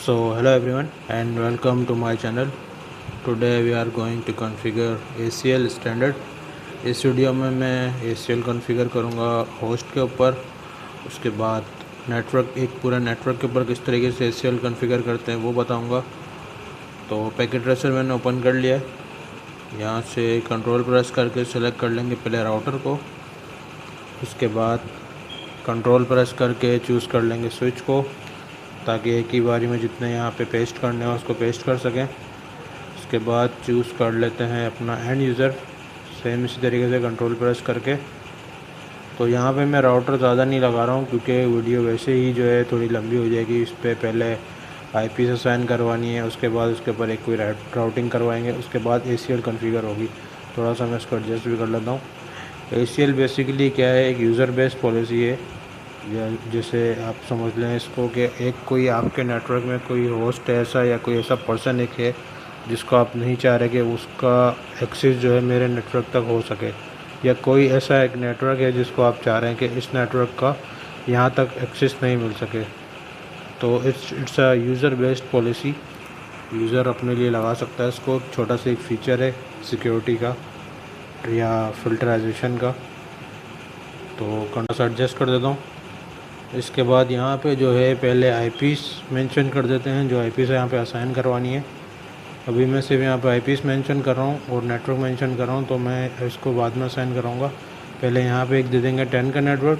So hello everyone and welcome to my channel. Today we are going to configure ACL standard. इस video में मैं ACL configure करूँगा host के ऊपर। उसके बाद नेटवर्क, एक पूरा नेटवर्क के ऊपर किस तरीके से ACL कॉन्फ़िगर करते हैं वो बताऊँगा। तो पैकेट ट्रेसर मैंने ओपन कर लिया है। यहाँ से कंट्रोल प्रेस करके सेलेक्ट कर लेंगे पहले राउटर को। उसके बाद कंट्रोल प्रेस करके चूज़ कर लेंगे स्विच को, ताकि एक ही बारी में जितने यहाँ पे पेस्ट करने हैं उसको पेस्ट कर सकें। उसके बाद चूज़ कर लेते हैं अपना एंड यूज़र, सेम इसी तरीके से कंट्रोल प्रेस करके। तो यहाँ पे मैं राउटर ज़्यादा नहीं लगा रहा हूँ क्योंकि वीडियो वैसे ही जो है थोड़ी लंबी हो जाएगी। इस पर पहले IP से साइन करवानी है, उसके बाद उसके ऊपर एक कोई राउटिंग करवाएंगे, उसके बाद ACL कॉन्फ़िगर होगी। थोड़ा सा मैं इसको एडजस्ट भी कर लेता हूँ। ACL बेसिकली क्या है, एक यूज़र बेस्ड पॉलिसी है, या जैसे आप समझ लें इसको कि एक कोई आपके नेटवर्क में कोई होस्ट है ऐसा, या कोई ऐसा पर्सन एक है जिसको आप नहीं चाह रहे कि उसका एक्सेस जो है मेरे नेटवर्क तक हो सके, या कोई ऐसा एक नेटवर्क है जिसको आप चाह रहे हैं कि इस नेटवर्क का यहाँ तक एक्सेस नहीं मिल सके। तो it's a user based policy. User अपने लिए लगा सकता है इसको। छोटा सा एक फ़ीचर है सिक्योरिटी का या फिल्टराइजेशन का। तो कंट्रोल से एडजस्ट कर देता हूँ। इसके बाद यहाँ पे जो है पहले IPs मेंशन कर देते हैं, जो IP से यहाँ पे असाइन करवानी है। अभी मैं सिर्फ यहाँ पे IPs मेंशन कर रहा हूँ और नेटवर्क मेंशन कर रहा हूँ, तो मैं इसको बाद में असाइन कराऊँगा। पहले यहाँ पे एक दे देंगे 10 का नेटवर्क,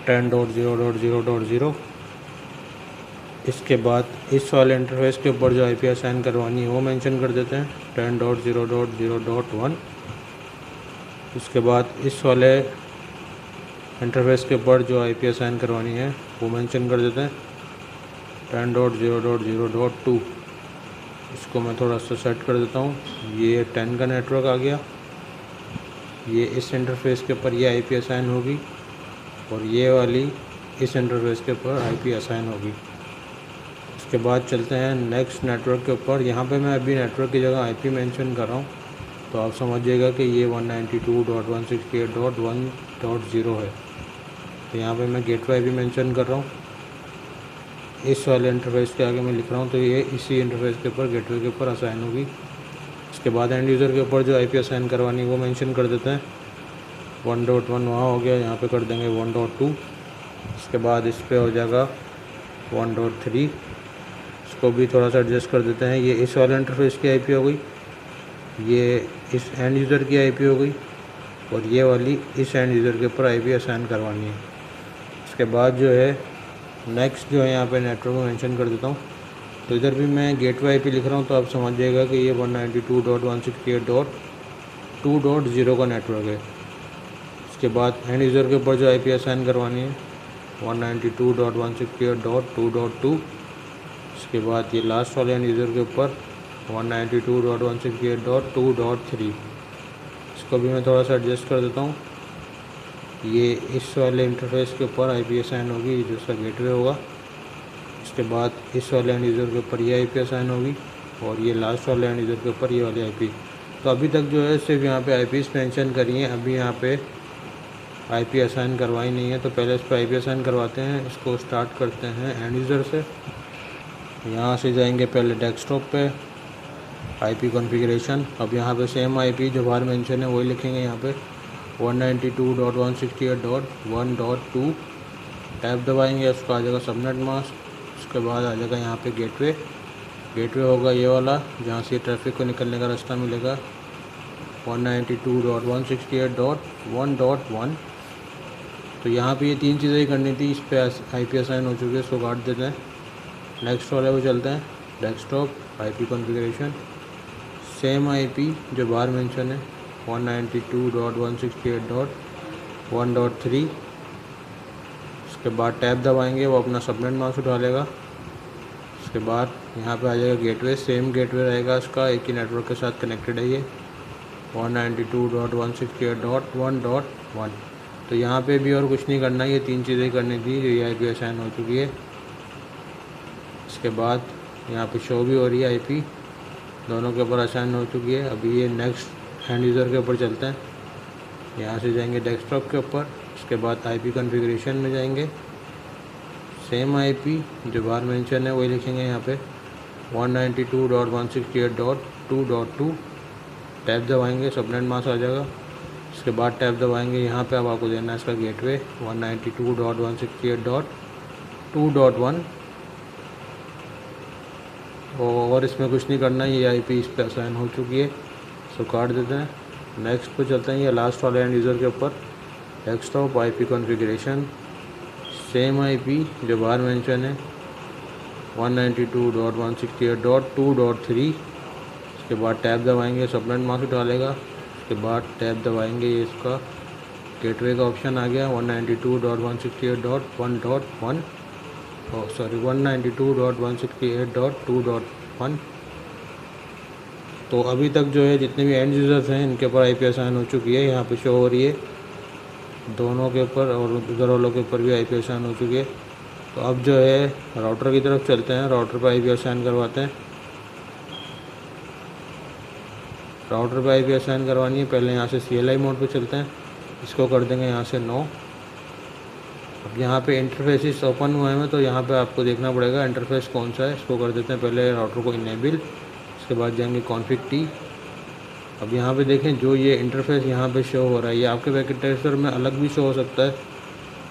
10.0.0.0। इसके बाद इस वाले इंटरफेस के ऊपर जो IP असाइन करवानी है वो मेंशन कर देते हैं 10.0.0.1। उसके बाद इस वाले इंटरफेस के ऊपर जो IP असाइन करवानी है वो मेंशन कर देते हैं 10.0.0.2। इसको मैं थोड़ा सा सेट कर देता हूँ। ये 10 का नेटवर्क आ गया। ये इस इंटरफेस के ऊपर ये IP असाइन होगी और ये वाली इस इंटरफेस के ऊपर IP असाइन होगी। उसके बाद चलते हैं नेक्स्ट नेटवर्क के ऊपर। यहाँ पे मैं अभी नेटवर्क की जगह IP मेंशन कर रहा हूँ, तो आप समझिएगा कि ये 192.168.1.0 है। तो यहाँ पे मैं गेटवे भी मेंशन कर रहा हूँ। इस वाले इंटरफेस के आगे मैं लिख रहा हूँ, तो ये इसी इंटरफेस के ऊपर गेटवे के ऊपर असाइन होगी। इसके बाद एंड यूज़र के ऊपर जो IP असाइन करवानी है वो मेंशन कर देते हैं 1.1 वहाँ हो गया, यहाँ पे कर देंगे 1.2। इसके बाद इस पर हो जाएगा 1.3। इसको भी थोड़ा सा एडजस्ट कर देते हैं। ये इस वाले इंटरफेस की IP हो गई, ये इस एंड यूज़र की IP हो गई, और ये वाली इस एंड यूज़र के ऊपर IP असाइन करवानी है। इसके बाद जो है नेक्स्ट जो है यहाँ पे नेटवर्क में मेंशन कर देता हूँ। तो इधर भी मैं गेटवे IP लिख रहा हूँ, तो आप समझ जाइएगा कि ये 192.168.2.0 का नेटवर्क है। इसके बाद एंड यूज़र के ऊपर जो IP असाइन करवानी है 192.168.2.2। इसके बाद ये लास्ट वाले एंड यूज़र के ऊपर 192.168.2.3। इसको भी मैं थोड़ा सा एडजस्ट कर देता हूँ। ये इस वाले इंटरफेस के ऊपर IP असाइन होगी, जो इसका गेटवे होगा। इसके बाद इस वाले एंड यूज़र के ऊपर ये IP असाइन होगी, और ये लास्ट वाले एंड यूज़र के ऊपर ये वाली IP। तो अभी तक जो है सिर्फ यहाँ पे IPs मेंशन करी हैं, अभी यहाँ पे IP असाइन करवाई नहीं है। तो पहले इस पर IP असाइन करवाते हैं। इसको स्टार्ट करते हैं एंड यूज़र से। यहाँ से जाएंगे पहले डेस्कटॉप पे, IP कॉन्फ़िगरेशन। अब यहाँ पे सेम IP जो बाहर मेंशन है वही लिखेंगे। यहाँ पे 192.168.1.2 टैब दबाएंगे, उसको आ जाएगा सबनेट मास्क। उसके बाद आ जाएगा यहाँ पे गेटवे। गेटवे होगा ये वाला, जहाँ से ट्रैफिक को निकलने का रास्ता मिलेगा 192.168.1.1। तो यहाँ पे ये तीन चीज़ें ही करनी थी। इस पर IP असाइन हो चुकी है, इसको काट देते हैं। नेक्स्ट वाले पे चलते हैं, desktop IP configuration. Same IP जो बाहर मेंशन है 192.168.1.3। उसके बाद टैब दबाएंगे, वो अपना सबनेट मास्क उठा लेगा। उसके बाद यहाँ पे आ जाएगा गेटवे। सेम गेटवे रहेगा इसका, एक ही नेटवर्क के साथ कनेक्टेड है ये 192.168.1.1। तो यहाँ पे भी और कुछ नहीं करना है, ये तीन चीज़ें करनी थी जो ये IP असाइन हो चुकी है। इसके बाद यहाँ पे शो भी हो रही है IP, दोनों के ऊपर असाइन हो चुकी है। अभी ये नेक्स्ट हैंड यूज़र के ऊपर चलते हैं। यहाँ से जाएंगे डेस्कटॉप के ऊपर। उसके बाद IP कॉन्फ़िगरेशन में जाएंगे। सेम आईपी जो बाहर मेंशन है वही लिखेंगे यहाँ पे 192.168.2.2। टैब दबाएंगे, सबनेट मास्क आ जाएगा। इसके बाद टैब दबाएंगे, यहाँ पे अब आपको देना है इसका गेटवे 192.168.2.1 और इसमें कुछ नहीं करना है, ये आईपी इस पर असाइन हो चुकी है, सो काट देते हैं। नेक्स्ट पे चलते हैं, ये लास्ट वाले एंड यूज़र के ऊपर desktop IP configuration, same IP जो बाहर मेंशन है 192.168.2.3। इसके बाद टैब दबाएंगे, सबनेट मास्क डालेगा। उसके बाद टैब दबाएंगे, ये इसका गेटवे का ऑप्शन आ गया 192.168.1.1 सॉरी 192.168.2.1। तो अभी तक जो है जितने भी एंड यूज़र्स हैं इनके ऊपर आईपी असाइन हो चुकी है, यहाँ पे शो हो रही है दोनों के ऊपर, और उधर वालों के ऊपर भी आईपी असाइन हो चुकी है। तो अब जो है राउटर की तरफ चलते हैं, राउटर पर आईपी असाइन करवाते हैं। राउटर पर आईपी असाइन करवानी है, पहले यहाँ से CLI मोड पे चलते हैं, इसको कर देंगे यहाँ से नो। अब यहाँ पे इंटरफेसिस ओपन हुए हैं तो यहाँ पे आपको देखना पड़ेगा इंटरफेस कौन सा है, इसको कर देते हैं पहले राउटर को इनेबल। इसके बाद जाएंगे कॉन्फ़िग टी। अब यहाँ पे देखें जो ये इंटरफेस यहाँ पे शो हो रहा है, ये आपके पैकेट ट्रेसर में अलग भी शो हो सकता है,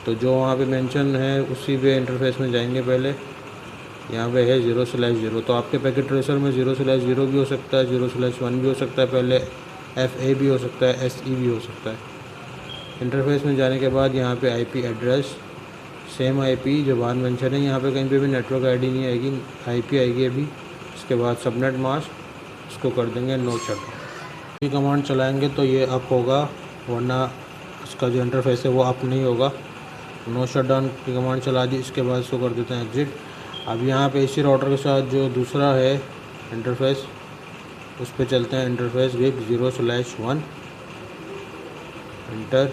तो जो वहाँ पे मेंशन है उसी पे इंटरफेस में जाएंगे। पहले यहाँ पे है 0/0, तो आपके पैकेट ट्रेसर में 0/0 भी हो सकता है, 0/1 भी हो सकता है, पहले FA भी हो सकता है, SE भी हो सकता है। इंटरफेस में जाने के बाद यहाँ पे IP एड्रेस, सेम IP जो बाहर मेंशन है, यहाँ पे कहीं पे भी नेटवर्क ID नहीं आएगी, IP आएगी अभी। इसके बाद सबनेट मास्क, इसको कर देंगे नो शट। ये कमांड चलाएंगे तो ये अप होगा, वरना इसका जो इंटरफेस है वो अप नहीं होगा। नो शट डाउन की कमांड चला दी, इसके बाद इसको कर देते हैं एग्जिट। अब यहाँ पे इसी राउटर के साथ जो दूसरा है इंटरफेस उस पर चलते हैं, इंटरफेस विग 0/1 इंटर।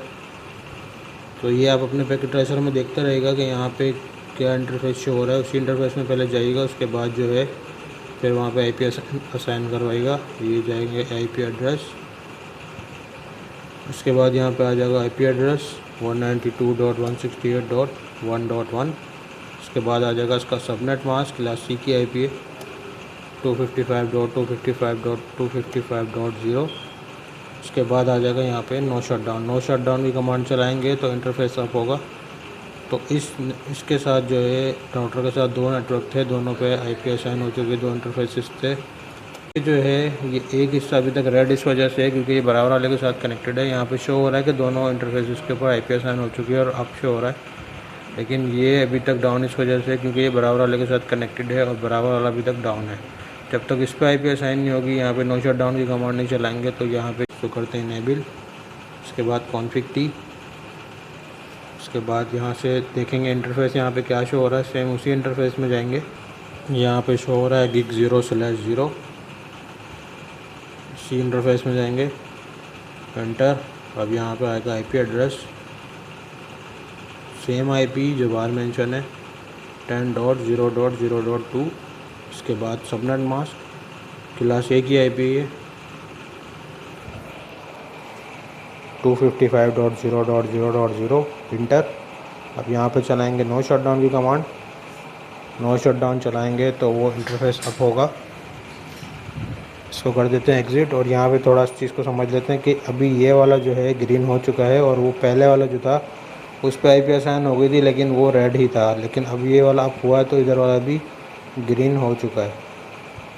तो ये आप अपने पैकेट ट्रेसर में देखते रहेगा कि यहाँ पे क्या इंटरफेस शो हो रहा है, उसी इंटरफेस में पहले जाइएगा, उसके बाद जो है फिर वहाँ पे आईपी असाइन करवाएगा। ये जाएंगे आईपी एड्रेस, उसके बाद यहाँ पे आ जाएगा आईपी एड्रेस 192.168.1.1। उसके बाद आ जाएगा इसका सबनेट मास्क, क्लास C की आईपी है 255.255.255.0। उसके बाद आ जाएगा यहाँ पे no shut down. No shut down की कमांड चलाएंगे तो इंटरफेस अप होगा। तो इसके साथ जो है राउटर के साथ दो नेटवर्क थे, दोनों पे आईपी असाइन हो चुके, दो इंटरफेसेस थे। ये जो है ये एक हिस्सा अभी तक रेड इस वजह से है क्योंकि ये बराबर वाले के साथ कनेक्टेड है। यहाँ पे शो हो रहा है कि दोनों इंटरफेसेस के ऊपर आईपी असाइन हो चुकी है और अब शो हो रहा है, लेकिन ये अभी तक डाउन इस वजह से क्योंकि ये बराबर वाले के साथ कनेक्टेड है और बराबर वाला अभी तक डाउन है। जब तक इस पर आईपी असाइन नहीं होगी यहाँ पे नो शट डाउन की कमांड नहीं चलाएंगे। तो यहाँ पे इसको करते हैं इनेबल, उसके बाद कॉन्फ़िग टी। उसके बाद यहाँ से देखेंगे इंटरफेस यहाँ पे क्या शो हो रहा है, सेम उसी इंटरफेस में जाएंगे। यहाँ पे शो हो रहा है गिग 0/0, इसी इंटरफेस में जाएंगे, एंटर। अब यहाँ पे आएगा आईपी एड्रेस, सेम आईपी जो बाहर मेंशन है 10.0.0.2। इसके बाद सबनेट मास्क, क्लास A की आईपी है 255.0.0.0 इंटर। अब यहाँ पे चलाएंगे नो शट डाउन की कमांड। नो शट डाउन चलाएंगे तो वो इंटरफेस अप होगा, इसको कर देते हैं एग्ज़िट। और यहाँ पे थोड़ा इस चीज़ को समझ लेते हैं कि अभी ये वाला जो है ग्रीन हो चुका है और वो पहले वाला जो था उस पर आईपी असाइन हो गई थी लेकिन वो रेड ही था, लेकिन अब ये वाला अप हुआ है तो इधर वाला भी ग्रीन हो चुका है।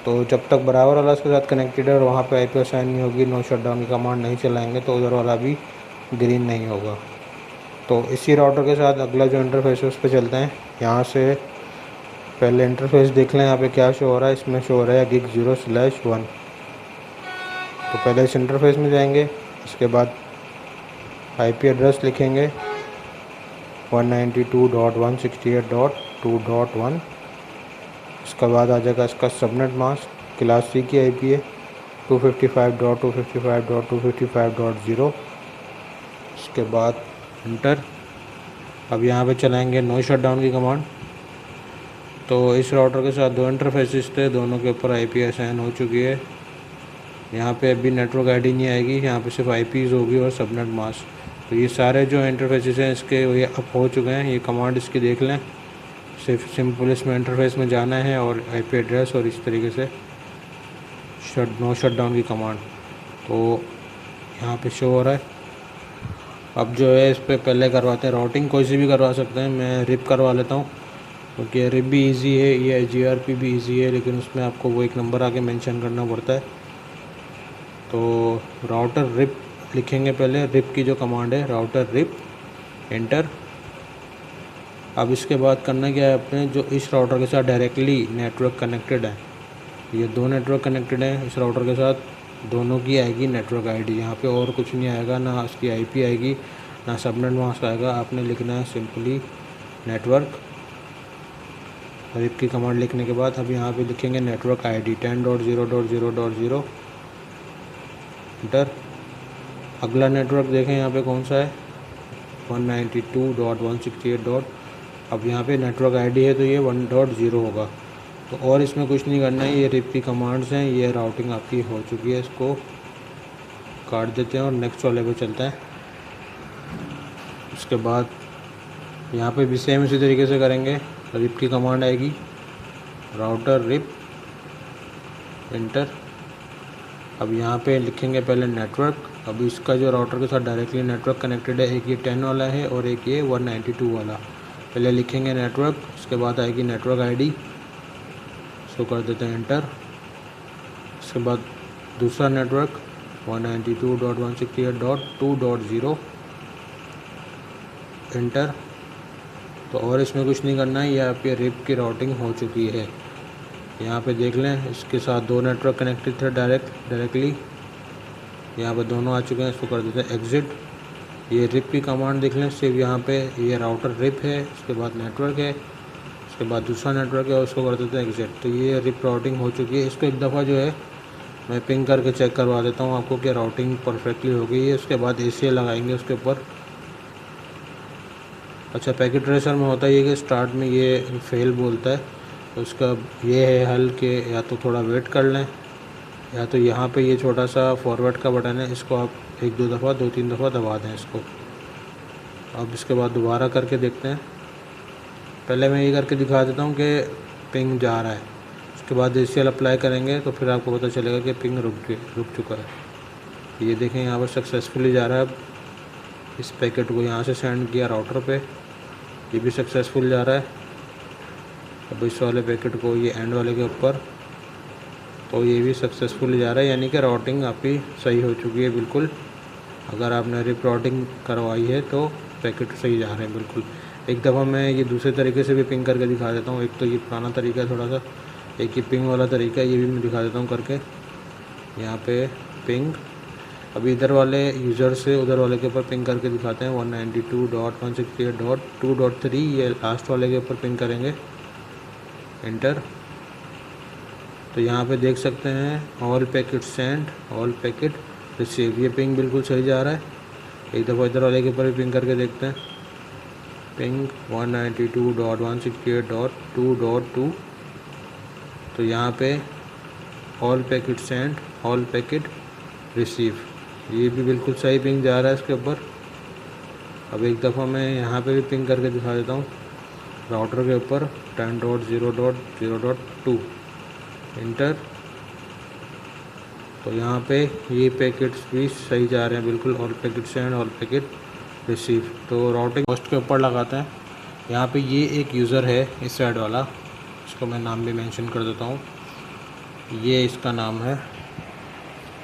तो जब तक बराबर वाला उसके साथ कनेक्टेड है और वहाँ पे आईपी असाइन नहीं होगी, नो शट डाउन की कमांड नहीं चलाएंगे तो उधर वाला भी ग्रीन नहीं होगा। तो इसी राउटर के साथ अगला जो इंटरफेस है उस पर चलते हैं। यहाँ से पहले इंटरफेस देख लें यहाँ पे क्या शो हो रहा है, इसमें शो हो रहा है गिग 0/1। तो पहले इस इंटरफेस में जाएंगे, इसके बाद आईपी एड्रेस लिखेंगे 192.168.2.1। इसके बाद आ जाएगा इसका सबनेट मास्क, क्लास C की आईपी है 255.255.255.0। इसके बाद इंटर। अब यहाँ पे चलाएंगे नो शट डाउन की कमांड। तो इस राउटर के साथ दो इंटरफेसेस थे, दोनों के ऊपर आईपी असाइन हो चुकी है। यहाँ पे अभी नेटवर्क आईडी नहीं आएगी, यहाँ पे सिर्फ आईपीज़ होगी और सबनेट मास्क। तो ये सारे जो इंटरफेसेस हैं इसके ये अप हो चुके हैं, ये कमांड इसकी देख लें, सिर्फ सिंपल इसमें इंटरफेस में जाना है और आईपी एड्रेस और इस तरीके से नो शट डाउन की कमांड तो यहाँ पे शो हो रहा है। अब जो है इस पर पहले करवाते हैं राउटिंग, कोई सी भी करवा सकते हैं, मैं रिप करवा लेता हूँ क्योंकि रिप भी इजी है, ये जीआरपी भी इजी है, लेकिन उसमें आपको वो एक नंबर आके मेंशन करना पड़ता है। तो राउटर रिप लिखेंगे पहले, रिप की जो कमांड है राउटर रिप, एंटर। अब इसके बाद करना क्या है, अपने जो इस राउटर के साथ डायरेक्टली नेटवर्क कनेक्टेड है, ये दो नेटवर्क कनेक्टेड हैं इस राउटर के साथ, दोनों की आएगी नेटवर्क आईडी। यहाँ पे और कुछ नहीं आएगा, ना उसकी आईपी आएगी ना सबनेट मास्क आएगा। आपने लिखना है सिंपली नेटवर्क, रिप की कमांड लिखने के बाद अब यहाँ पे लिखेंगे नेटवर्क आईडी 10.0.0.0, एंटर। अगला नेटवर्क देखें यहाँ पे कौन सा है, 192.168. अब यहाँ पे नेटवर्क आईडी है तो ये 1.0 होगा। तो और इसमें कुछ नहीं करना है, ये रिप की कमांड्स हैं, ये राउटिंग आपकी हो चुकी है, इसको काट देते हैं और नेक्स्ट वाले पे चलते हैं। उसके बाद यहाँ पे भी सेम इसी तरीके से करेंगे, रिप की कमांड आएगी राउटर रिप, एंटर। अब यहाँ पे लिखेंगे पहले नेटवर्क। अब इसका जो राउटर के साथ डायरेक्टली नेटवर्क कनेक्टेड है, एक ये 10 वाला है और एक ये 192 वाला। पहले लिखेंगे नेटवर्क, उसके बाद आएगी नेटवर्क आईडी, इसको कर देते हैं एंटर। उसके बाद दूसरा नेटवर्क 192.168.2.0, एंटर। तो और इसमें कुछ नहीं करना है, ये आपकी रिप की राउटिंग हो चुकी है। यहाँ पे देख लें, इसके साथ दो नेटवर्क कनेक्टेड थे डायरेक्टली, यहाँ पे दोनों आ चुके हैं, इसको कर देते हैं एग्ज़िट। ये रिप की कमांड देख लें, सिर्फ यहाँ पे ये राउटर रिप है, उसके बाद नेटवर्क है, उसके बाद दूसरा नेटवर्क है और उसको कर देते हैं एग्ज़िट। तो ये रिप राउटिंग हो चुकी है। इसको एक दफ़ा जो है मैं पिंग करके चेक करवा देता हूँ आपको कि राउटिंग परफेक्टली हो गई है। उसके बाद ACL लगाएंगे उसके ऊपर। अच्छा, पैकेट ट्रेसर में होता है कि स्टार्ट में ये फेल बोलता है, तो उसका ये है हल कि या तो थोड़ा वेट कर लें, या तो यहाँ पे ये छोटा सा फॉरवर्ड का बटन है, इसको आप एक दो दफ़ा 2-3 दफ़ा दबा दें इसको। अब इसके बाद दोबारा करके देखते हैं। पहले मैं ये करके दिखा देता हूँ कि पिंग जा रहा है, उसके बाद ACL अप्लाई करेंगे तो फिर आपको पता चलेगा कि पिंग रुक चुका है। ये देखें यहाँ पर सक्सेसफुली जा रहा है। अब इस पैकेट को यहाँ से सेंड किया राउटर पे, ये भी सक्सेसफुल जा रहा है। अब इस वाले पैकेट को ये एंड वाले के ऊपर, तो ये भी सक्सेसफुल जा रहा है, यानी कि राउटिंग आपकी सही हो चुकी है बिल्कुल। अगर आपने रिप राउटिंग करवाई है तो पैकेट सही जा रहे हैं बिल्कुल। एक दफ़ा मैं ये दूसरे तरीके से भी पिंग करके दिखा देता हूँ। एक तो ये पुराना तरीका है थोड़ा सा, एक ये पिंग वाला तरीका है, ये भी मैं दिखा देता हूँ करके। यहाँ पे पिंग, अभी इधर वाले यूज़र से उधर वाले के ऊपर पिंग करके दिखाते हैं। 192.168.2.3 ये लास्ट वाले के ऊपर पिंग करेंगे, एंटर। तो यहाँ पे देख सकते हैं all packet send, all packet receive, ये पिंग बिल्कुल सही जा रहा है। एक दफ़ा इधर वाले के ऊपर भी पिंग करके देखते हैं, पिंग 192.168.2.2। तो यहाँ पे all packet send, all packet receive, ये भी बिल्कुल सही पिंग जा रहा है इसके ऊपर। अब एक दफ़ा मैं यहाँ पे भी पिंग करके दिखा देता हूँ राउटर के ऊपर 10.0.0.2, एंटर। तो यहाँ पे ये पैकेट्स भी सही जा रहे हैं बिल्कुल, all packet send, all packet receive. तो राउटिंग होस्ट के ऊपर लगाते हैं। यहाँ पे ये एक यूज़र है इस साइड वाला, इसको मैं नाम भी मेंशन कर देता हूँ, ये इसका नाम है।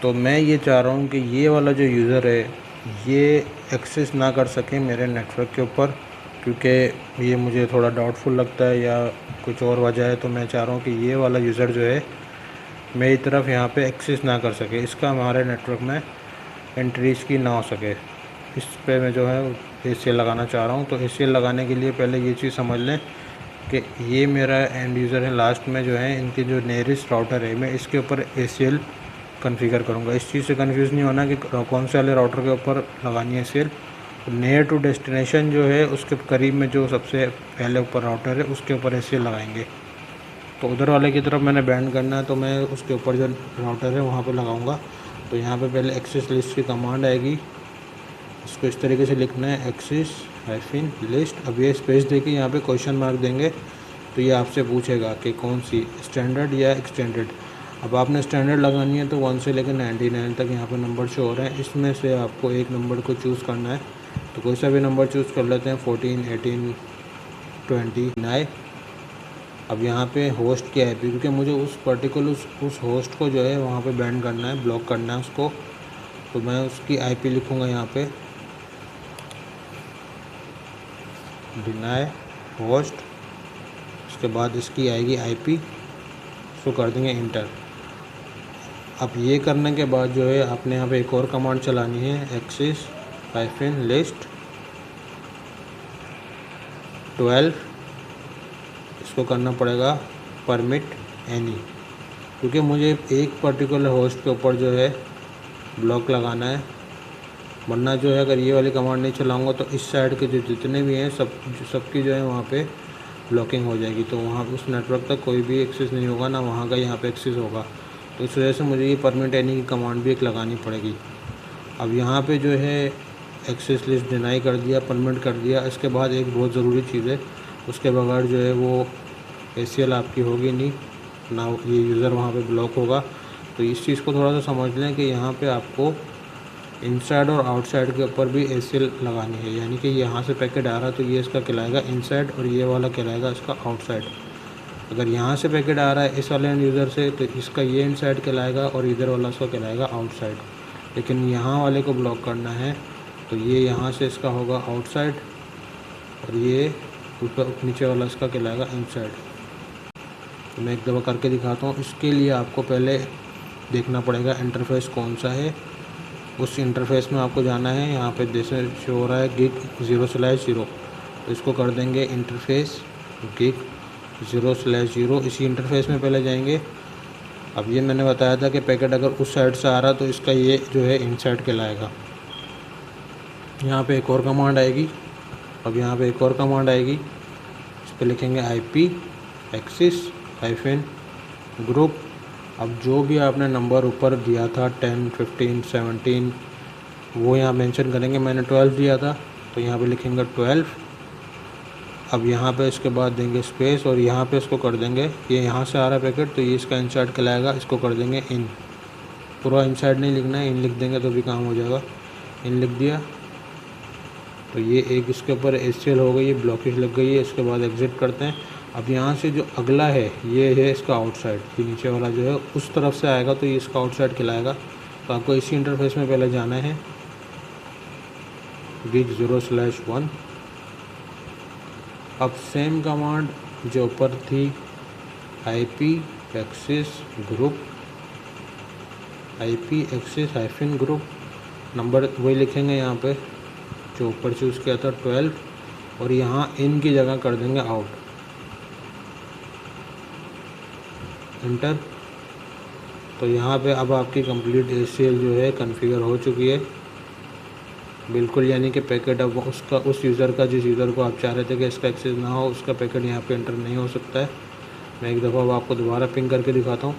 तो मैं ये चाह रहा हूँ कि ये वाला जो यूज़र है ये एक्सेस ना कर सके मेरे नेटवर्क के ऊपर, क्योंकि ये मुझे थोड़ा डाउटफुल लगता है या कुछ और वजह है। तो मैं चाह रहा हूँ कि ये वाला यूज़र जो है मेरी तरफ यहाँ पे एक्सेस ना कर सके, इसका हमारे नेटवर्क में एंट्रीज की ना हो सके। इस पे मैं जो है ACL लगाना चाह रहा हूँ। तो ACL लगाने के लिए पहले ये चीज़ समझ लें कि ये मेरा एंड यूज़र है, लास्ट में जो है इनके जो नियरेस्ट राउटर है, मैं इसके ऊपर ACL कॉन्फ़िगर करूँगा। इस चीज़ से कंफ्यूज नहीं होना कि कौन से वाले राउटर के ऊपर लगानी है ACL। नियर टू डेस्टिनेशन जो है उसके करीब में जो सबसे पहले ऊपर राउटर है उसके ऊपर ACL लगाएंगे। तो उधर वाले की तरफ मैंने बैंड करना है, तो मैं उसके ऊपर जो राउटर है वहाँ पे लगाऊंगा। तो यहाँ पे पहले एक्सेस लिस्ट की कमांड आएगी, इसको इस तरीके से लिखना है, एक्सेस -लिस्ट। अब ये स्पेस देके यहाँ पे क्वेश्चन मार्क देंगे, तो ये आपसे पूछेगा कि कौन सी, स्टैंडर्ड या एक्सटेंडेड। अब आपने स्टैंडर्ड लगानी है तो 1 से लेकर 99 तक यहाँ पे नंबर शो हो रहे हैं। इसमें से आपको एक नंबर को चूज़ करना है, तो कोई सा भी नंबर चूज़ कर लेते हैं, 14, 18, 20, 9। अब यहाँ पे होस्ट की आईपी, क्योंकि मुझे उस पर्टिकुलर उस होस्ट को जो है वहाँ पे बैन करना है, ब्लॉक करना है उसको, तो मैं उसकी आईपी लिखूँगा यहाँ पे डिनाई होस्ट। उसके बाद इसकी आएगी आईपी, इसको कर देंगे इंटर। अब ये करने के बाद जो है आपने यहाँ पे एक और कमांड चलानी है, access-list 12। इसको करना पड़ेगा परमिट एनी, क्योंकि मुझे एक पर्टिकुलर होस्ट के ऊपर जो है ब्लॉक लगाना है, वरना जो है अगर ये वाली कमांड नहीं चलाऊंगा तो इस साइड के जो जितने भी हैं सबकी जो है वहाँ पे ब्लॉकिंग हो जाएगी, तो वहाँ उस नेटवर्क तक कोई भी एक्सेस नहीं होगा, ना वहाँ का यहाँ पे एक्सेस होगा। तो इस वजह से मुझे ये परमिट एनी की कमांड भी एक लगानी पड़ेगी। अब यहाँ पे जो है एक्सेस लिस्ट डिनाई कर दिया, परमिट कर दिया। इसके बाद एक बहुत ज़रूरी चीज़ है, उसके बगैर जो है वो ACL आपकी होगी नहीं ना, ये यूज़र वहाँ पे ब्लॉक होगा। तो इस चीज़ को थोड़ा सा समझ लें कि यहाँ पे आपको इनसाइड और आउटसाइड के ऊपर भी ACL लगानी है, यानी कि यहाँ से पैकेट आ रहा है तो ये इसका कहलाएगा इनसाइड और ये वाला कहलाएगा इसका आउटसाइड। अगर यहाँ से पैकेट आ रहा है इस वाले यूज़र से तो इसका ये इनसाइड कहलाएगा और इधर वाला इसका कहलाएगा आउटसाइड। लेकिन यहाँ वाले को ब्लॉक करना है तो ये यहाँ से इसका होगा आउटसाइड और ये ऊपर नीचे वाला इसका कहलाएगा इनसाइड। तो मैं एक दफ़ा करके दिखाता हूँ। इसके लिए आपको पहले देखना पड़ेगा इंटरफेस कौन सा है, उस इंटरफेस में आपको जाना है। यहाँ पे जैसे शो हो रहा है गिग 0/0, तो इसको कर देंगे इंटरफेस गिग 0/0। इसी इंटरफेस में पहले जाएंगे। अब ये मैंने बताया था कि पैकेट अगर उस साइड से आ रहा तो इसका ये जो है इनसाइड कहलाएगा। यहाँ पे एक और कमांड आएगी, अब यहाँ पे एक और कमांड आएगी, इस पर लिखेंगे IP access-group। अब जो भी आपने नंबर ऊपर दिया था 10, 15, 17 वो यहाँ मेंशन करेंगे। मैंने 12 दिया था तो यहाँ पे लिखेंगे 12। अब यहाँ पे इसके बाद देंगे स्पेस और यहाँ पे इसको कर देंगे, ये यहाँ से आ रहा है पैकेट तो ये इसका इनसाइड कहलाएगा, इसको कर देंगे इन। पूरा इनसाइड नहीं लिखना है, इन लिख देंगे तो भी काम हो जाएगा। इन लिख दिया तो ये एक इसके ऊपर ACL हो गई, ये ब्लॉकेज लग गई है। इसके बाद एग्ज़िट करते हैं। अब यहाँ से जो अगला है ये है इसका आउटसाइड, ये नीचे वाला जो है उस तरफ से आएगा तो ये इसका आउटसाइड कहलाएगा। तो आपको इसी इंटरफेस में पहले जाना है गिग 0/1। अब सेम कमांड जो ऊपर थी IP access-group नंबर वही लिखेंगे यहाँ पे जो ऊपर चूज़ किया था 12 और यहाँ इन की जगह कर देंगे आउट, इंटर। तो यहाँ पे अब आपकी कंप्लीट ACL जो है कॉन्फ़िगर हो चुकी है बिल्कुल, यानी कि पैकेट अब उसका उस यूज़र का जिस यूज़र को आप चाह रहे थे कि इसका एक्सेस ना हो उसका पैकेट यहाँ पे एंटर नहीं हो सकता है। मैं एक दफ़ा अब आपको दोबारा पिंग करके दिखाता हूँ।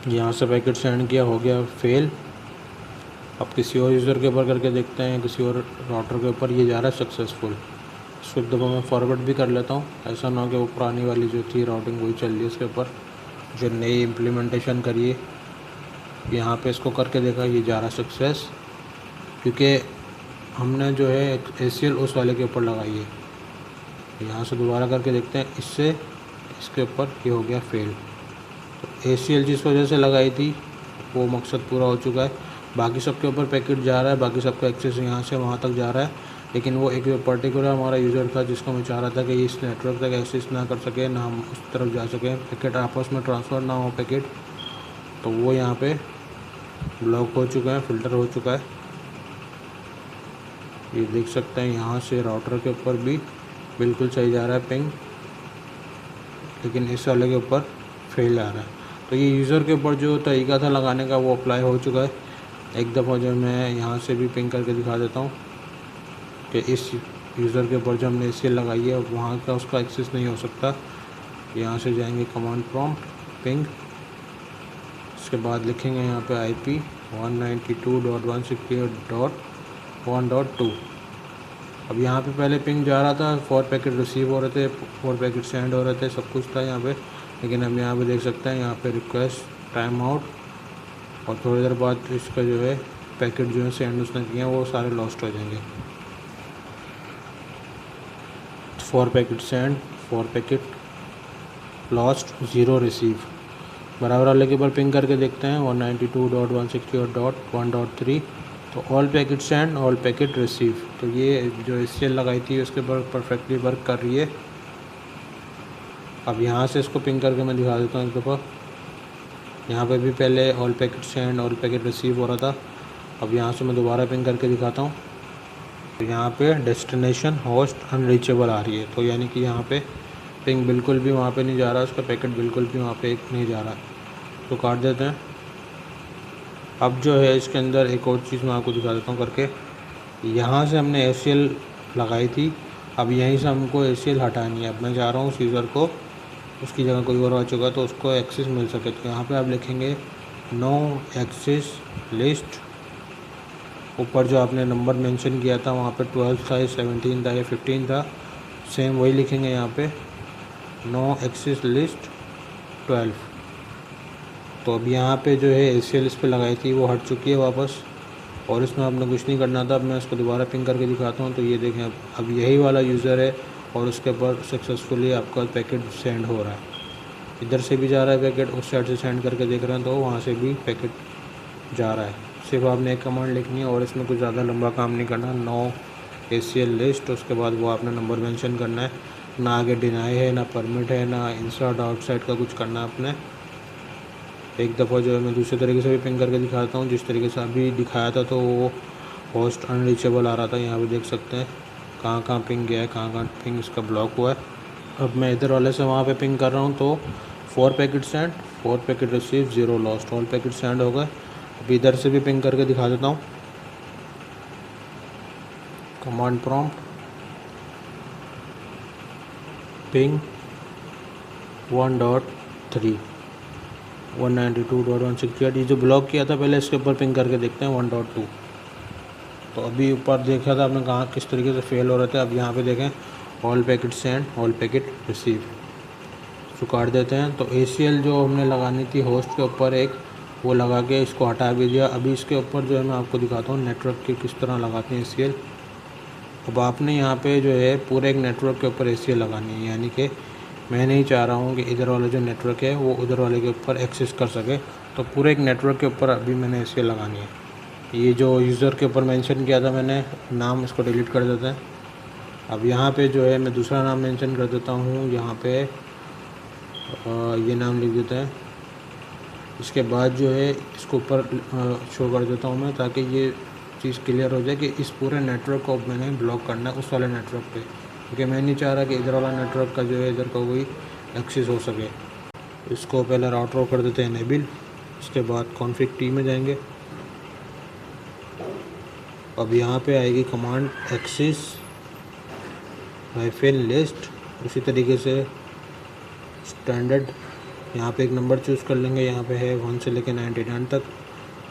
यहाँ से पैकेट सेंड किया, हो गया फेल। अब किसी और यूज़र के ऊपर करके देखते हैं, किसी और राउटर के ऊपर ये जा रहा है सक्सेसफुल। इसको एक दफ़ा मैं फॉरवर्ड भी कर लेता हूँ, ऐसा ना हो कि वो पुरानी वाली जो थी राउटिंग वही चल रही है इसके ऊपर, जो नई इम्प्लीमेंटेशन करिए। यहाँ पे इसको करके देखा, ये जा रहा सक्सेस, क्योंकि हमने जो है ACL उस वाले के ऊपर लगाई है। यहाँ से दोबारा करके देखते हैं, इससे इसके ऊपर ये हो गया फेल। तो ACL जिस वजह से लगाई थी वो मकसद पूरा हो चुका है। बाकी सबके ऊपर पैकेट जा रहा है, बाकी सबका एक्सेस यहाँ से वहाँ तक जा रहा है, लेकिन वो एक पर्टिकुलर हमारा यूज़र था जिसको मैं चाह रहा था कि इस नेटवर्क तक एक्सेस ना कर सके, ना हम उस तरफ जा सकें, पैकेट आपस में ट्रांसफ़र ना हो पैकेट, तो वो यहाँ पे ब्लॉक हो चुका है, फ़िल्टर हो चुका है। ये देख सकते हैं यहाँ से राउटर के ऊपर भी बिल्कुल सही जा रहा है पिंग, लेकिन इस वाले के ऊपर फेल आ रहा है। तो ये यूज़र के ऊपर जो तरीका था लगाने का वो अप्लाई हो चुका है। एक दफ़ा जो मैं यहाँ से भी पिंग करके दिखा देता हूँ कि इस यूज़र के ऊपर जो हमने ACL लगाई है वहाँ का उसका एक्सेस नहीं हो सकता। यहाँ से जाएंगे कमांड प्रॉम्प्ट पिंग, इसके बाद लिखेंगे यहाँ पे IP 192.168.1.2। अब यहाँ पे पहले पिंग जा रहा था, 4 पैकेट रिसीव हो रहे थे, 4 पैकेट सेंड हो रहे थे, सब कुछ था यहाँ पे। लेकिन हम यहाँ पे देख सकते हैं यहाँ पे रिक्वेस्ट टाइम आउट, और थोड़ी देर बाद इसका जो है पैकेट जो है सेंड उसने किए हैं वो सारे लॉस्ट हो जाएंगे। 4 packet send, 4 packet lost, 0 receive. बराबर वाले के ऊपर पिंग करके देखते हैं 192.168.1.3, तो all packet send, all packet receive. तो ये जो SCL लगाई थी उसके ऊपर परफेक्टली वर्क कर रही है। अब यहाँ से इसको पिंग करके मैं दिखा देता हूँ एक दफ़ा। यहाँ पे भी पहले all packet send, all packet receive हो रहा था। अब यहाँ से मैं दोबारा पिंग करके दिखाता हूँ, तो यहाँ पे डेस्टिनेशन होस्ट अनरीचेबल आ रही है। तो यानी कि यहाँ पे पिंग बिल्कुल भी वहाँ पे नहीं जा रहा, उसका पैकेट बिल्कुल भी वहाँ पे नहीं जा रहा। तो काट देते हैं। अब जो है इसके अंदर एक और चीज़ मैं आपको दिखा देता हूँ करके। यहाँ से हमने SCL लगाई थी, अब यहीं से हमको SCL हटानी है। अब मैं जा रहा हूँ सीज़र को, उसकी जगह कोई और आ चुका तो उसको एक्सेस मिल सके। तो यहाँ पे आप लिखेंगे नो एक्सेस लिस्ट। ऊपर जो आपने नंबर मेंशन किया था वहाँ पे 12 था, 17 था या 15 था, सेम वही लिखेंगे यहाँ पे, नो एक्सेस लिस्ट 12। तो अब यहाँ पे जो है SCL इस पर लगाई थी वो हट चुकी है वापस, और इसमें आपने कुछ नहीं करना था। अब मैं इसको दोबारा पिंग करके दिखाता हूँ। तो ये देखें, अब यही वाला यूज़र है और उसके ऊपर सक्सेसफुली आपका पैकेट सेंड हो रहा है। इधर से भी जा रहा है पैकेट, उस साइड से सेंड करके देख रहे हैं तो वहाँ से भी पैकेट जा रहा है। सिर्फ आपने एक कमांड लिखनी है और इसमें कुछ ज़्यादा लंबा काम नहीं करना। नो SCL लिस्ट, उसके बाद वो आपने नंबर मेंशन करना है। ना आगे डिनाई है, ना परमिट है, ना इनसाइड आउटसाइड का कुछ करना है आपने। एक दफ़ा जो है मैं दूसरे तरीके से भी पिंग करके दिखाता हूँ। जिस तरीके से अभी दिखाया था तो वो होस्ट अनरीचेबल आ रहा था। यहाँ पे देख सकते हैं कहाँ कहाँ पिंग गया है, कहाँ कहाँ पिंग इसका ब्लॉक हुआ है। अब मैं इधर वाले से वहाँ पे पिंग कर रहा हूँ तो 4 packet send, 4 packet receive, 0 lost, all packet send हो गए। अब इधर से भी पिंग करके दिखा देता हूँ। Command prompt ping 1.3 192.168। ये जो ब्लॉक किया था पहले इसके ऊपर पिंग करके देखते हैं 1.2। तो अभी ऊपर देखा था आपने कहाँ किस तरीके से फेल हो रहे थे। अब यहाँ पे देखें all packet send, all packet receive. इसको काट देते हैं। तो SCL जो हमने लगानी थी होस्ट के ऊपर एक, वो लगा के इसको हटा भी दिया। अभी इसके ऊपर जो है मैं आपको दिखाता हूँ नेटवर्क की किस तरह लगाते हैं SCL। अब आपने यहाँ पे जो है पूरे एक नेटवर्क के ऊपर SCL लगानी है, यानी कि मैं नहीं चाह रहा हूँ कि इधर वाला जो नेटवर्क है वो उधर वाले के ऊपर एक्सेस कर सके। तो पूरे एक नेटवर्क के ऊपर अभी मैंने SCL लगानी है। ये जो यूज़र के ऊपर मेंशन किया था मैंने नाम, इसको डिलीट कर देते हैं। अब यहाँ पे जो है मैं दूसरा नाम मेंशन कर देता हूँ। यहाँ पे ये नाम लिख देते हैं। इसके बाद जो है इसको ऊपर शो कर देता हूँ मैं, ताकि ये चीज़ क्लियर हो जाए कि इस पूरे नेटवर्क को मैंने ब्लॉक करना है उस वाले नेटवर्क पे, क्योंकि मैं नहीं चाह रहा कि इधर वाला नेटवर्क का जो है इधर का कोई एक्सेस हो सके। इसको पहले राउटर कर देते हैं इनेबल। इसके बाद कॉन्फ़िग टी में जाएंगे। अब यहाँ पे आएगी कमांड एक्सेस -लिस्ट। उसी तरीके से स्टैंडर्ड यहाँ पे एक नंबर चूज़ कर लेंगे। यहाँ पे है 1 से लेकर 99 तक,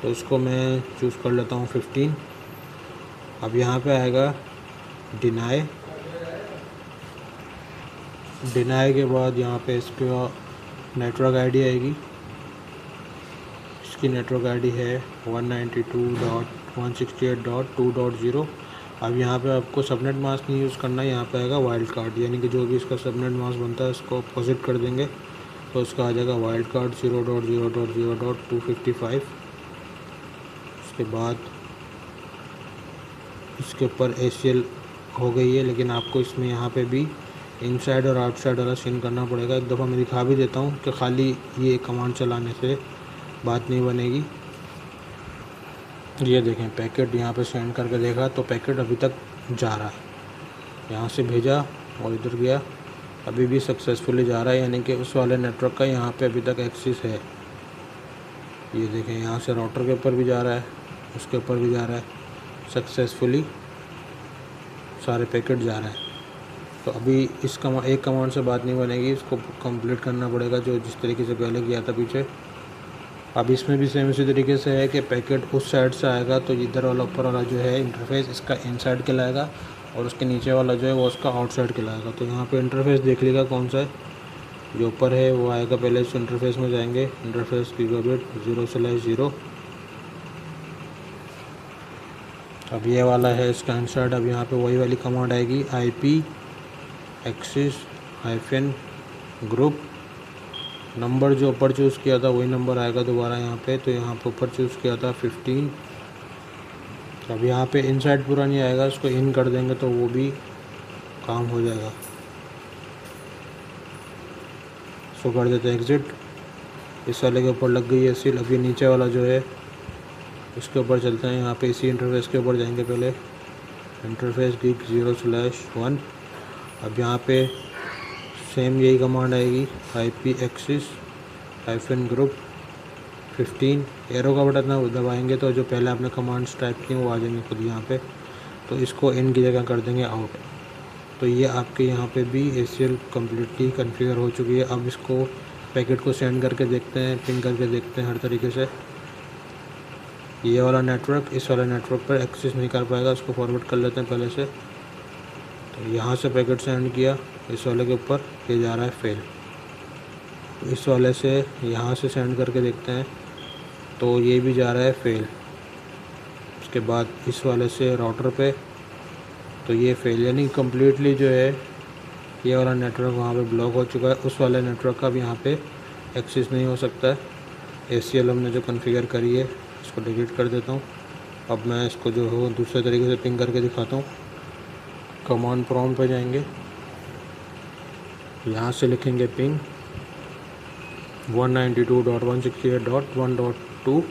तो उसको मैं चूज़ कर लेता हूँ 15। अब यहाँ पे आएगा डिनाई। डिनाई के बाद यहाँ पे इसका नेटवर्क आईडी आएगी। इसकी नेटवर्क आईडी है 192.168.2.0। अब यहाँ पे आपको सबनेट मास्क नहीं यूज़ करना है, यहाँ पे आएगा वाइल्ड कार्ड, यानी कि जो भी इसका सबनेट मास्क बनता है इसको अपोजिट कर देंगे तो इसका आ जाएगा वाइल्ड कार्ड 0.0.0.255। उसके बाद इसके ऊपर SCL हो गई है, लेकिन आपको इसमें यहाँ पे भी इनसाइड और आउटसाइड वाला सीन करना पड़ेगा। एक दफ़ा मैं दिखा भी देता हूँ कि खाली ये कमांड चलाने से बात नहीं बनेगी। ये देखें पैकेट यहाँ पे सेंड करके देखा तो पैकेट अभी तक जा रहा है। यहाँ से भेजा और इधर गया, अभी भी सक्सेसफुली जा रहा है, यानी कि उस वाले नेटवर्क का यहाँ पे अभी तक एक्सेस है। ये देखें यहाँ से राउटर के ऊपर भी जा रहा है, उसके ऊपर भी जा रहा है, सक्सेसफुली सारे पैकेट जा रहे हैं। तो अभी इस एक कमांड से बात नहीं बनेगी, इसको कंप्लीट करना पड़ेगा जो जिस तरीके से पहले किया था पीछे। अब इसमें भी सेम इसी तरीके से है कि पैकेट उस साइड से आएगा तो इधर वाला ऊपर वाला जो है इंटरफेस इसका इनसाइड कहलाएगा, और उसके नीचे वाला जो है वो उसका आउटसाइड कहलाएगा। तो यहाँ पे इंटरफेस देख लीजिएगा कौन सा है, जो ऊपर है वो आएगा। पहले इस इंटरफेस में जाएंगे, इंटरफेस गीगाबिट 0/0। अब ये वाला है इसका इंसर्ट। अब यहाँ पे वही वाली कमांड आएगी, IP एक्सिस-ग्रुप। नंबर जो ऊपर चूज़ किया था वही नंबर आएगा दोबारा यहाँ पे। तो यहाँ पे ऊपर चूज़ किया था 15। अब यहाँ पे इनसाइड पूरा नहीं आएगा, इसको इन कर देंगे तो वो भी काम हो जाएगा। इसको कर देते हैं एग्ज़िट। इस वाले के ऊपर लग गई है सील। अब ये नीचे वाला जो है इसके ऊपर चलते हैं। यहाँ पे इसी इंटरफेस के ऊपर जाएंगे, पहले इंटरफेस गीक 0/1। अब यहाँ पे सेम यही कमांड आएगी, IP एक्सिस-ग्रुप 15। एरो का बटन दबाएंगे तो जो पहले आपने कमांड्स टाइप की वो आ जाएंगे खुद यहाँ पे। तो इसको इन की जगह कर देंगे आउट। तो ये आपके यहाँ पे भी ACL कम्प्लीटली कॉन्फ़िगर हो चुकी है। अब इसको पैकेट को सेंड करके देखते हैं, पिंग करके देखते हैं हर तरीके से। ये वाला नेटवर्क इस वाले नेटवर्क पर एक्सेस नहीं कर पाएगा, इसको फॉरवर्ड कर लेते हैं पहले से। तो यहाँ से पैकेट सेंड किया इस वाले के ऊपर, ये जा रहा है फेल। इस वाले से यहाँ से सेंड करके देखते हैं तो ये भी जा रहा है फेल। उसके बाद इस वाले से राउटर पे, तो ये फेल, यानी कम्प्लीटली जो है ये वाला नेटवर्क वहाँ पे ब्लॉक हो चुका है। उस वाले नेटवर्क का भी यहाँ पे एक्सेस नहीं हो सकता है। ACL हमने जो कॉन्फ़िगर करी है इसको डिलीट कर देता हूँ। अब मैं इसको जो है दूसरे तरीके से पिंग करके दिखाता हूँ। कमांड प्रॉम्प्ट पे जाएंगे, यहाँ से लिखेंगे पिंग 192.168.1.2। तो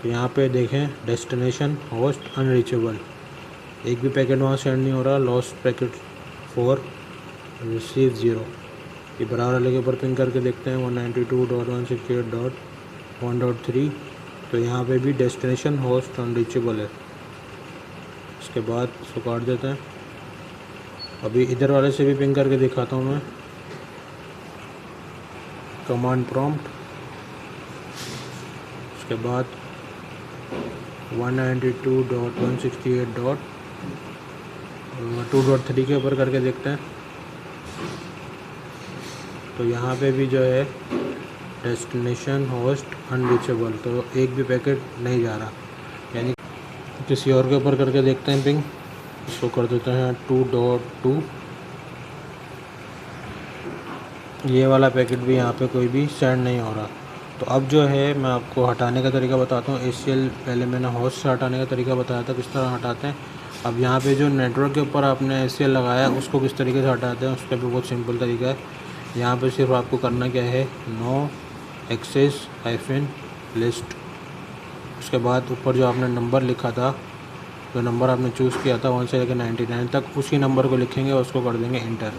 यहाँ पे देखें डेस्टिनेशन होस्ट अनरीचेबल, एक भी पैकेट वहाँ सेंड नहीं हो रहा। Lost packet 4 receive 0। ये बराबर वाले के ऊपर पिंग करके देखते हैं 192.168.1.3। तो यहाँ पे भी डेस्टिनेशन होस्ट अनरीचेबल है। इसके बाद इसको काट देते हैं। अभी इधर वाले से भी पिंग करके दिखाता हूँ मैं। कमांड प्रॉम्प्ट, उसके बाद 192.168.2.3 के ऊपर करके देखते हैं। तो यहाँ पे भी जो है डेस्टिनेशन होस्ट अनरीचेबल, तो एक भी पैकेट नहीं जा रहा। यानी किसी और के ऊपर करके देखते हैं पिंग। इसको कर देते हैं 2.2। ये वाला पैकेट भी यहाँ पे कोई भी सेंड नहीं हो रहा। तो अब जो है मैं आपको हटाने का तरीका बताता हूँ। ACL पहले मैंने होस्ट से हटाने का तरीका बताया था, किस तरह हटाते हैं। अब यहाँ पे जो नेटवर्क के ऊपर आपने ACL लगाया उसको किस तरीके से हटाते हैं, उसका भी बहुत सिंपल तरीका है। यहाँ पे सिर्फ आपको करना क्या है, नो एक्सेस-लिस्ट। उसके बाद ऊपर जो आपने नंबर लिखा था, जो नंबर आपने चूज़ किया था 1 से लेकर 99 तक, उसी नंबर को लिखेंगे और उसको कर देंगे इंटर।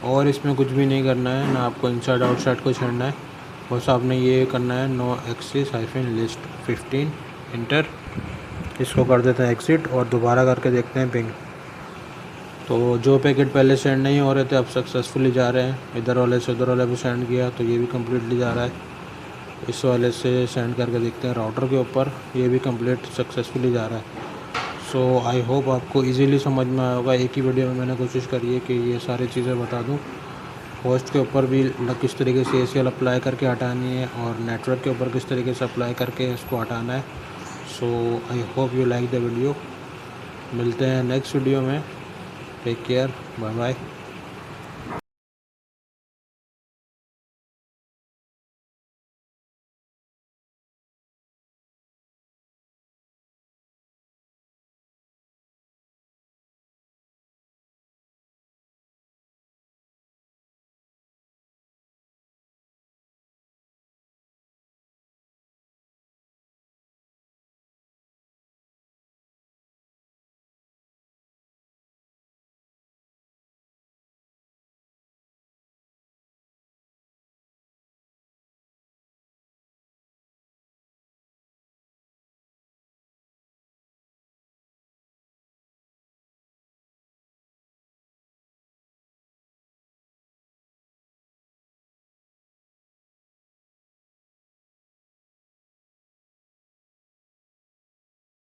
और इसमें कुछ भी नहीं करना है, ना आपको इनसाइड आउटसाइड को छेड़ना है। बस आपने ये करना है, नो एक्सेस-लिस्ट 15 इंटर। इसको कर देते हैं एग्ज़िट और दोबारा करके देखते हैं पिंग। तो जो पैकेट पहले सेंड नहीं हो रहे थे अब सक्सेसफुली जा रहे हैं। इधर वाले से उधर वाले पे सेंड किया तो ये भी कम्प्लीटली जा रहा है। इस वाले से सेंड करके देखते हैं राउटर के ऊपर, ये भी कंप्लीट सक्सेसफुली जा रहा है। सो आई होप आपको इजीली समझ में आया होगा। एक ही वीडियो में मैंने कोशिश करी है कि ये सारी चीज़ें बता दूं। होस्ट के ऊपर भी किस तरीके से ACL अप्लाई करके हटानी है और नेटवर्क के ऊपर किस तरीके से अप्लाई करके इसको हटाना है। So I hope you like the video. मिलते हैं नेक्स्ट वीडियो में। Take care, bye bye.